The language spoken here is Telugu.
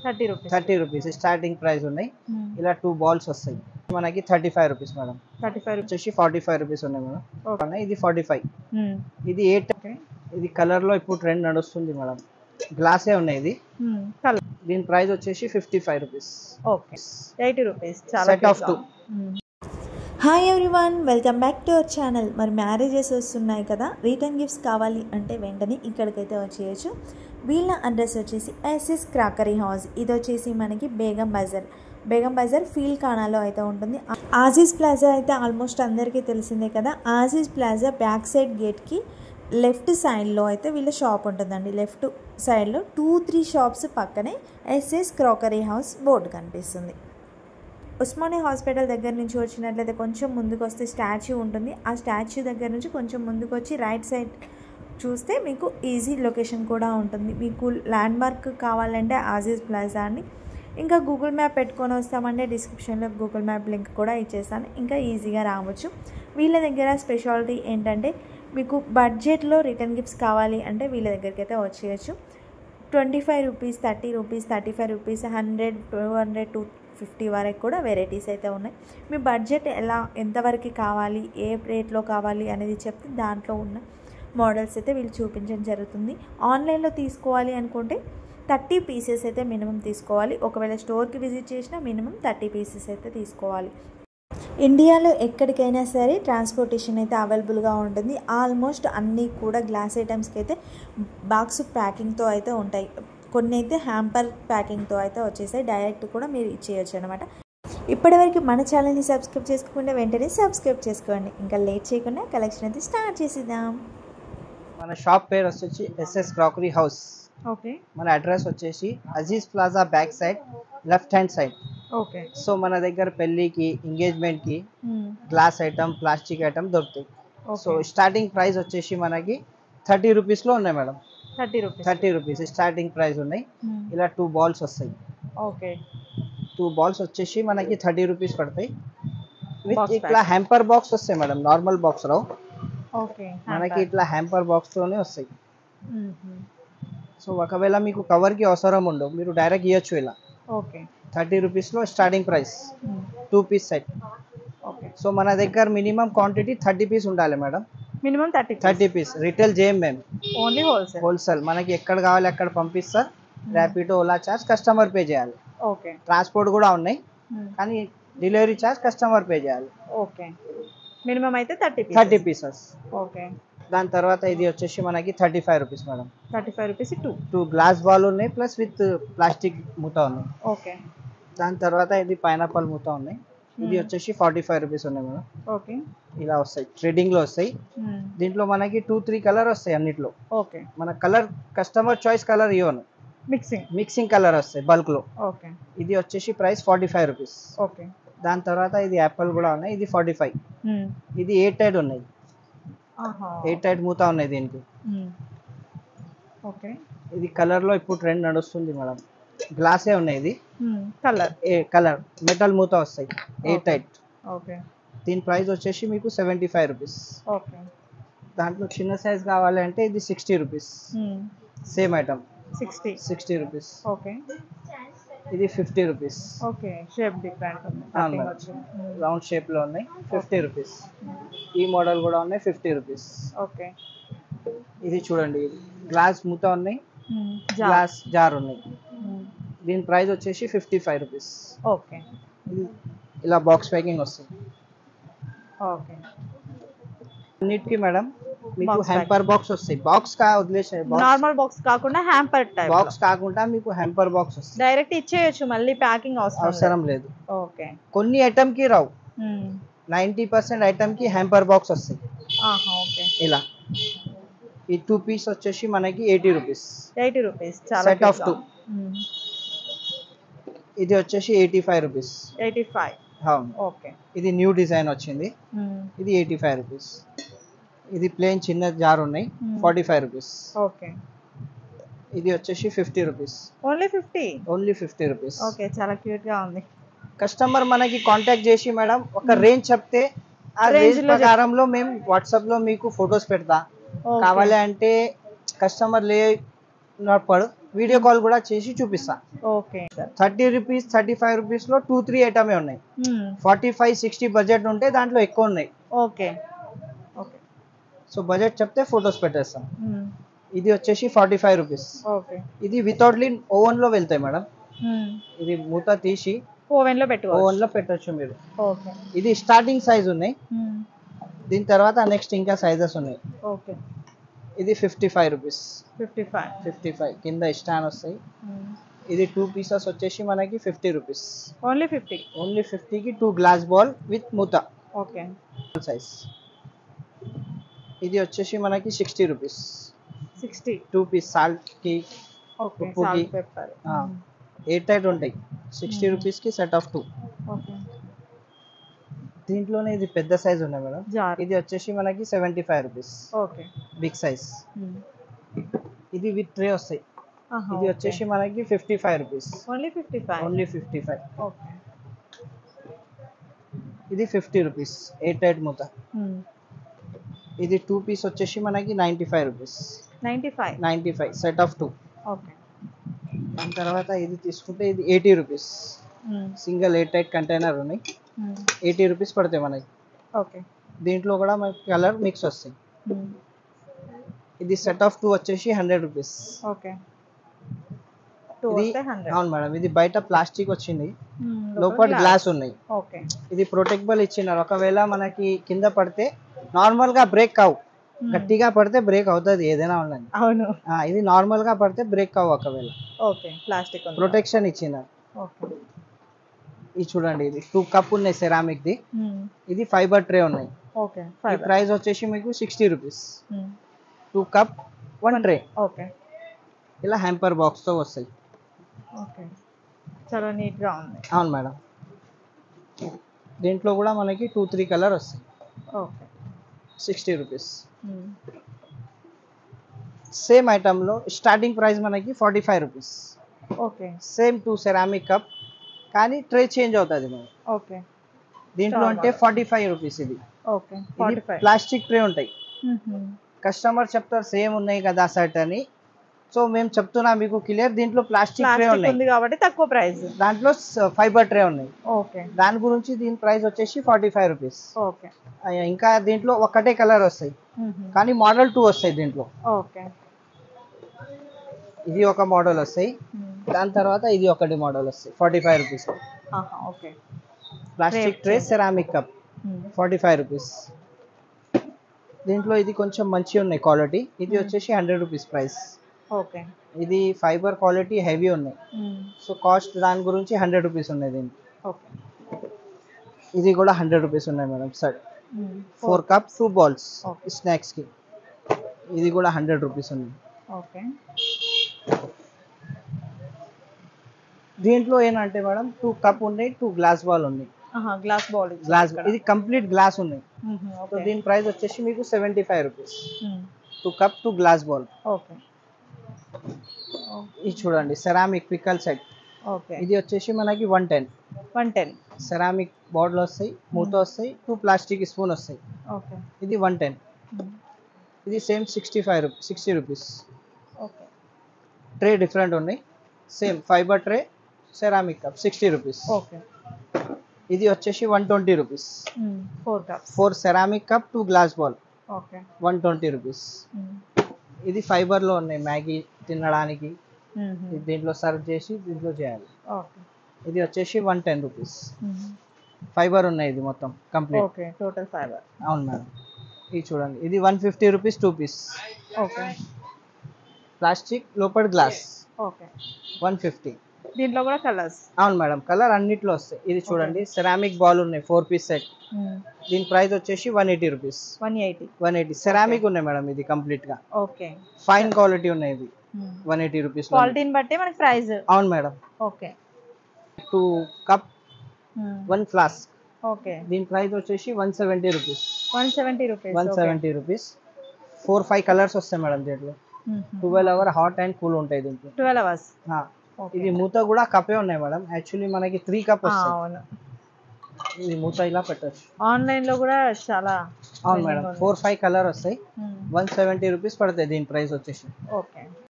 30 రూపీస్. 30 రూపీస్ స్టార్టింగ్ ప్రైస్ ఉన్నాయి. ఇలా 2 బాల్స్ వస్తాయి మనకి 35 రూపీస్ మేడం. 35 వచ్చేసి 45 రూపీస్ ఉన్నాయి మేడం. ఓకే. ఇది 45. ఇది 8. ఓకే. ఇది కలర్ లో ఇప్పుడు ట్రెండ్ నడుస్తుంది మేడం. గ్లాసే ఉన్నాయి ఇది. కలర్. దీని ప్రైస్ వచ్చేసి 55 రూపీస్. ఓకే. 80 రూపీస్. చాలా set of 2. Hi everyone, welcome back to our channel. మరి మ్యారేజెస్ వస్తున్నాయి కదా, రిటర్న్ గిఫ్ట్స్ కావాలి అంటే వెంటనే ఇక్కడికైతే వచ్చేయచ్చు. వీళ్ళ అడ్రస్ వచ్చేసి ఎస్ఎస్ క్రాకరీ హౌస్. ఇది వచ్చేసి మనకి బేగం బజార్ ఫీల్ ఖానాలో అయితే ఉంటుంది. ఆజీజ్ ప్లాజా అయితే ఆల్మోస్ట్ అందరికీ తెలిసిందే కదా. ఆజీజ్ ప్లాజా బ్యాక్ సైడ్ గేట్కి లెఫ్ట్ సైడ్లో అయితే వీళ్ళ షాప్ ఉంటుందండి. లెఫ్ట్ సైడ్లో 2-3 షాప్స్ పక్కనే ఎస్ఎస్ క్రాకరీ హౌస్ బోర్డు కనిపిస్తుంది. ఉస్మానియా హాస్పిటల్ దగ్గర నుంచి వచ్చినట్లయితే కొంచెం ముందుకు వస్తే స్టాచ్యూ ఉంటుంది. ఆ స్టాచ్యూ దగ్గర నుంచి కొంచెం ముందుకు వచ్చి రైట్ సైడ్ చూస్తే మీకు ఈజీ లొకేషన్ కూడా ఉంటుంది. మీకు ల్యాండ్ మార్క్ కావాలంటే ఆజీజ్ ప్లాజా అని, ఇంకా గూగుల్ మ్యాప్ పెట్టుకొని వస్తామంటే డిస్క్రిప్షన్లో గూగుల్ మ్యాప్ లింక్ కూడా ఇచ్చేస్తాను, ఇంకా ఈజీగా రావచ్చు. వీళ్ళ దగ్గర స్పెషాలిటీ ఏంటంటే మీకు బడ్జెట్లో రిటర్న్ గిఫ్ట్స్ కావాలి అంటే వీళ్ళ దగ్గరికి అయితే వచ్చేయచ్చు. 25 రూపీస్, 30 రూపీస్, 35 రూపీస్, 100, 200, 250 వరకు కూడా వెరైటీస్ అయితే ఉన్నాయి. మీ బడ్జెట్ ఎంతవరకు కావాలి, ఏ రేట్లో కావాలి అనేది చెప్తే దాంట్లో ఉన్న మోడల్స్ అయితే వీళ్ళు చూపించడం జరుగుతుంది. ఆన్లైన్లో తీసుకోవాలి అనుకుంటే 30 పీసెస్ అయితే మినిమం తీసుకోవాలి. ఒకవేళ స్టోర్కి విజిట్ చేసినా మినిమం 30 పీసెస్ అయితే తీసుకోవాలి. ఇండియాలో ఎక్కడికైనా సరే ట్రాన్స్పోర్టేషన్ అయితే అవైలబుల్గా ఉంటుంది. ఆల్మోస్ట్ అన్నీ కూడా గ్లాస్ ఐటమ్స్కి అయితే బాక్స్ ప్యాకింగ్తో అయితే ఉంటాయి. కొన్ని అయితే హ్యాంపర్ ప్యాకింగ్తో అయితే వచ్చేసాయి. డైరెక్ట్ కూడా మీరు ఇచ్చేయచ్చు అనమాట. ఇప్పటివరకు మన ఛానల్ని సబ్స్క్రైబ్ చేసుకోకుండా వెంటనే సబ్స్క్రైబ్ చేసుకోండి. ఇంకా లేట్ చేయకుండా కలెక్షన్ అయితే స్టార్ట్ చేసేద్దాం. మన షాప్ పేరు వచ్చేసి ఎస్ఎస్ క్రాకరీ హౌస్. ఓకే. మన అడ్రస్ వచ్చేసి Aziz plaza back side left hand side. Okay. So మన దగ్గర పెళ్ళికి, ఎంగేజ్మెంట్కి గ్లాస్ ఐటమ్, ప్లాస్టిక్ ఐటమ్ దొరుకుతాయి. సో స్టార్టింగ్ ప్రైస్ వచ్చేసి మనకి 30 రూపీస్లో ఉన్నాయి మేడం. 30 రూపీస్ స్టార్టింగ్ ప్రైస్ ఉన్నాయి. ఇలా 2 బాల్స్ వస్తాయి. ఓకే. 2 బాల్స్ వచ్చేసి మనకి 30 రూపీస్ పడతాయి. విత్ ఇట్లా హ్యాంపర్ బాక్స్ వస్తాయి మేడం. నార్మల్ బాక్స్ రావు. ఓకే. మనకి ఇట్లా హ్యాంపర్ బాక్స్తోనే వస్తాయి. సో ఒకవేళ మీకు కవర్కి అవసరం ఉండవు, మీరు డైరెక్ట్ ఇవ్వచ్చు ఇలా. ఓకే. 30 రూపీస్లో starting price 2 piece set. Okay. So మన దగ్గర మినిమం క్వాంటిటీ 30 పీస్ ఉండాలి మేడం. Minimum 30 piece. రిటైల్ చేయం మేము, ఓన్లీ హోల్సేల్. మనకి ఎక్కడ కావాలి అక్కడ పంపిస్తారు. Rapido, Ola charge customer pay చేయాలి. ఓకే. ట్రాన్స్పోర్ట్ కూడా ఉన్నాయి, కానీ డెలివరీ చార్జ్ కస్టమర్ పే చేయాలి. ఓకే. మినిమం అయితే 30 పీసెస్. ఓకే. దాని తర్వాత ఇది వచ్చేసి మనకి 35 rupees madam. 35 rupees 2 glass ball ఉన్నాయి, ప్లస్ విత్ ప్లాస్టిక్ మూత ఉన్నాయి. ఓకే. దాని తర్వాత ఇది పైనాపిల్ మూత ఉన్నాయి. ఇది వచ్చేసి 45 రూపీస్ ఉన్నాయి మేడం. ఓకే. ఇలా వస్తాయి, ట్రేడింగ్ లో వస్తాయి. దీంట్లో మనకి 2-3 కలర్ వస్తాయి అన్నిట్లో. ఓకే. మన కలర్ కస్టమర్ చాయిస్ కలర్ ఇవ్వను, మిక్సింగ్ కలర్ వస్తాయి బల్క్ లో. ఓకే. ఇది వచ్చేసి ప్రైస్ 45 రూపీస్. ఓకే. దాని తర్వాత ఇది యాపిల్ కూడా ఉన్నాయి. ఇది 45. ఇది 8 టైడ్ ఉన్నాయి. 8 టైడ్ మూత ఉన్నాయి దీనికి. ఓకే. ఇది కలర్ లో ఇప్పుడు ట్రెండ్ నడుస్తుంది మేడం. గ్లాసే ఉన్నాయి. ఇది కలర్ మెటల్ మూత వస్తాయి 8 టైడ్. ఓకే. దీని ప్రైస్ వచ్చేసి మీకు 75 రూపీస్. ఓకే. దాంట్లో చిన్న సైజ్ కావాలంటే ఇది 60 rupees. Same item 60 rupees. Okay. ఇది 50 రూపీస్. ఓకే. షేప్ డిఫరెంట్ ఉంది, రౌండ్ షేప్ లో ఉన్నాయి. 50 రూపీస్. ఈ మోడల్ కూడా ఉన్నాయి, 50 రూపీస్. ఓకే. ఇది చూడండి, గ్లాస్ మూత ఉన్నాయి, గ్లాస్ జార్ ఉన్నాయి. దీని ప్రైస్ వచ్చేసి 55 రూపీస్. ఓకే. ఇలా బాక్స్ ప్యాకింగ్ వస్తుంది. ఓకే. అన్నిటికి మేడం మీకు హ్యాంపర్ బాక్స్ వస్తాయి. బాక్స్ వదిలేసాయి, నార్మల్ బాక్స్ కాకుండా హ్యాంపర్ టైప్ బాక్స్ కాకుండా మీకు హ్యాంపర్ బాక్స్ వస్తుంది. డైరెక్ట్ ఇచ్చేయచ్చు, మళ్ళీ ప్యాకింగ్ అవసరం లేదు. ఓకే. కొన్ని ఐటమ్ కి రావు, 90% ఐటమ్ కి హ్యాంపర్ బాక్స్ వస్తాయి. ఓకే. ఇలా ఈ 2 పీస్ వచ్చేసి మనకి 80 రూపీస్. Set of 2. ఇది వచ్చేసి 85 రూపీస్. 85. ఓకే. ఇది న్యూ డిజైన్ వచ్చింది. ఇది 85 రూపీస్. ఇది ప్లేన్ చిన్న జార్ ఉన్నాయి, 45 రూపీస్. ఓకే. ఇది వచ్చేసి 50 రూపీస్. Only 50 rupees. ఓకే. చాలా క్యూట్ గా ఉంది. కస్టమర్ మనకి కాంటాక్ట్ చేసి మేడం ఒక రేంజ్ చెప్తే ఆ రేంజ్ ప్రకారంలో మేము వాట్సాప్ లో మీకు ఫొటోస్ పెడతా. కావాలి అంటే కస్టమర్ లేనప్పుడు వీడియో కాల్ కూడా చేసి చూపిస్తా. Okay sir. 30 రూపీస్ 35 రూపీస్లో 2-3 ఐటమే ఉన్నాయి. 45-60 బడ్జెట్ ఉంటే దాంట్లో ఎక్కువ ఉన్నాయి. Okay okay. సో బడ్జెట్ చెప్తే ఫొటోస్ పెట్టేస్తాం. ఇది వచ్చేసి 45 రూపీస్. ఓకే. ఇది వితౌట్ లిన్ ఓవెన్లో వెళ్తాయి మేడం. ఇది మూత తీసి ఓవెన్లో పెట్టుకోవచ్చు. ఓవెన్లో పెట్టచ్చు మీరు. ఓకే. ఇది స్టార్టింగ్ సైజ్ ఉన్నాయి. దీని తర్వాత నెక్స్ట్ ఇంకా సైజెస్ ఉన్నాయి. ఓకే. ఇది 55 రూపీస్. 55 కింద స్టాండ్ వస్తాయి. ఇది 2 పీసెస్ వచ్చేసి మనకి 50 రూపీస్. ఓన్లీ 50. ఓన్లీ 50కి 2 గ్లాస్ బాల్ విత్ మూత ఓకే. సైజ్. ఇది వచ్చేసి మనకి 60 రూపీస్. 60. 2 పీస్ సాల్ట్ కి ఓకే. ఉప్పుకి సాల్ట్ పెప్పర్. 8 టైట్ ఉంటాయి. 60 రూపీస్కి సెట్ ఆఫ్ 2. ఓకే. దీంట్లోనే ఇది పెద్ద సైజ్ ఉన్నాయి మేడం. జార్. ఇది వచ్చేసి మనకి 75 రూపీస్. ఓకే. Big size. ఇది విత్ ట్రే వస్తాయి. ఇది వచ్చేసి మనకి 55 రూపీస్. ఓన్లీ 55. ఓన్లీ 55. ఓకే. ఇది 50 రూపీస్ 8 టైట్ మూత. ఇది 2 పీస్ వచ్చేసి మనకి 95 రూపీస్. 95 set of 2. ఓకే. దాని తర్వాత ఇది తీసుకుంటే ఇది 80 రూపీస్. సింగిల్ 8 టైట్ కంటైనర్ ఉన్నాయి. 80 రూపీస్ పడతాయి మనకి. ఓకే. దీంట్లో కూడా మనకి కలర్ మిక్స్ వస్తాయి. ఇది సెట్ ఆఫ్ 2 వచ్చేసి 100 రూపీస్. ఓకే. ఇది అవును మేడం. ఇది బయట ప్లాస్టిక్ వచ్చింది, లోపల గ్లాస్ ఉన్నాయి. ఓకే. ఇది ప్రొటెక్టబుల్ ఇచ్చినారు. ఒకవేళ మనకి కింద పడితే నార్మల్ గా బ్రేక్ కావు, గట్టిగా పడితే బ్రేక్ అవుతుంది ఏదైనా ఉండండి. అవును. ఇది నార్మల్ గా పడితే బ్రేక్ కావు ఒకవేళ. ఓకే. ప్లాస్టిక్ ప్రొటెక్షన్ ఇచ్చినారు. ఓకే. ఇది చూడండి, ఇది 2 కప్ ఉన్నాయి సెరామిక్ ది. ఇది ఫైబర్ ట్రే ఉన్నాయి. ఓకే. ఈ ప్రైస్ వచ్చేసి మీకు 60 రూపీస్. 2 cup 1 tray. ఓకే. ఇలా హ్యాంపర్ బాక్స్ తో వస్తాయి. ఓకే. చాలా నీట్ గా ఉంది. అవును మేడం. దీంట్లో కూడా మనకి 2-3 కలర్ వస్తాయి. ఓకే. 60 రూపీస్. సేమ్ ఐటమ్ లో స్టార్టింగ్ ప్రైస్ మనకి 45 rupees. Okay. Same 2 ceramic cup, కానీ ట్రే చేంజ్ అవుతుంది మేడం. ఓకే. దీంట్లో అంటే 45 రూపీస్. ఇది ఓకే. 45. ప్లాస్టిక్ ట్రే ఉంటాయి. కస్టమర్ చెప్తారు సేమ్ ఉన్నాయి కదా సెట్ అని. సో మేము చెప్తున్నా మీకు క్లియర్, దీంట్లో ప్లాస్టిక్ ట్రే ఉన్నాయి కాబట్టి తక్కువ ప్రైస్. దాంట్లో ఫైబర్ ట్రే ఉన్నాయి. ఓకే. దాని గురించి దీని ప్రైస్ వచ్చేసి 45 రూపీస్. ఓకే. ఇంకా దీంట్లో ఒకటే కలర్ వస్తాయి, కానీ మోడల్ 2 వస్తాయి దీంట్లో. ఓకే. ఇది ఒక మోడల్ వస్తాయి, దాని తర్వాత ఇది ఒకటి మోడల్ వస్తాయి. 45 rupees. Okay. Plastic tray ceramic cup 45 rupees. దీంట్లో ఇది కొంచెం మంచి ఉన్నాయి క్వాలిటీ. ఇది వచ్చేసి 100 రూపీస్ ప్రైస్. ఓకే. ఇది ఫైబర్ క్వాలిటీ హెవీ ఉన్నాయి. సో కాస్ట్ దాని గురించి 100 రూపీస్ ఉన్నాయి దీనికి. ఓకే. ఇది కూడా 100 రూపీస్ ఉన్నాయి madam. Set 4 cup 2 balls snacks కి. ఇది కూడా 100 రూపీస్ ఉన్నాయి. ఓకే. దీంట్లో ఏంటంటే మేడం 2 కప్ ఉన్నాయి, 2 గ్లాస్ బాల్ ఉన్నాయి. Glass ball. ఇది కంప్లీట్ గ్లాస్ ఉన్నాయి. సో దీని ప్రైస్ వచ్చేసి మీకు 75 rupees. 2 cup 2 glass bowl. Okay. ఇది చూడండి సెరామిక్ పికల్ సెట్. ఓకే. ఇది వచ్చేసి మనకి 110. సెరామిక్ బాటిల్ వస్తాయి, మూత వస్తాయి, 2 ప్లాస్టిక్ స్పూన్ వస్తాయి. ఓకే. ఇది 110. ఇది same 60 rupees. Okay. Tray different ఉన్నాయి. Same fibre tray ceramic cup 60 rupees. Okay. ఇది వచ్చేసి 120 rupees. 4 cups. 4 ceramic cup 2 glass bowl. Okay. 120 rupees. ఇది ఫైబర్ లో ఉన్నాయి, మ్యాగీ తినడానికి. దీంట్లో సర్వ్ చేసి దీంట్లో చేయాలి. ఓకే. ఇది వచ్చేసి 110 రూపీస్. ఫైబర్ ఉన్నాయి ఇది మొత్తం కంప్లీట్. ఓకే. Total fibre. అవును మేడం. ఇది చూడండి, ఇది 150 రూపీస్ 2 పీస్. ఓకే. ప్లాస్టిక్ లోపల గ్లాస్. ఓకే. 150. దీంట్లో కూడా కలర్స్. అవును మేడం, కలర్ అన్నిట్లో వస్తాయి. ఇది చూడండి సెరామిక్ బాల్ ఉన్నాయి 4 పీస్ సెట్. దీని ప్రైస్ వచ్చేసి 180 రూపీస్. 180 సెరామిక్ ఉన్నాయి మేడం. ఇది కంప్లీట్ గా ఓకే. ఫైన్ క్వాలిటీ ఉన్నాయి. ఇది 180 రూపీస్. క్వాలిటీని బట్టి మనకి ప్రైస్. అవును madam. Okay. 2 cup 1 flask. Okay. దీని ప్రైస్ వచ్చేసి 170 రూపీస్. 170 రూపీస్. 4-5 కలర్స్ వస్తాయి మేడం దీంట్లో. 12 అవర్ హాట్ అండ్ కూల్ ఉంటాయి దీంట్లో. 12 అవర్స్. ఇది మూత కూడా కప్పే ఉన్నాయి మేడం. యాక్చువల్లీ మనకి 3 కప్ వస్తాయి. అవును. ఇది మూత ఇలా పెట్టచ్చు. ఆన్లైన్ లో కూడా చాలా. అవును మేడం. 4-5 కలర్ వస్తాయి. 170 రూపీస్ పడతాయి దీని ప్రైస్ వచ్చేసి. ఓకే.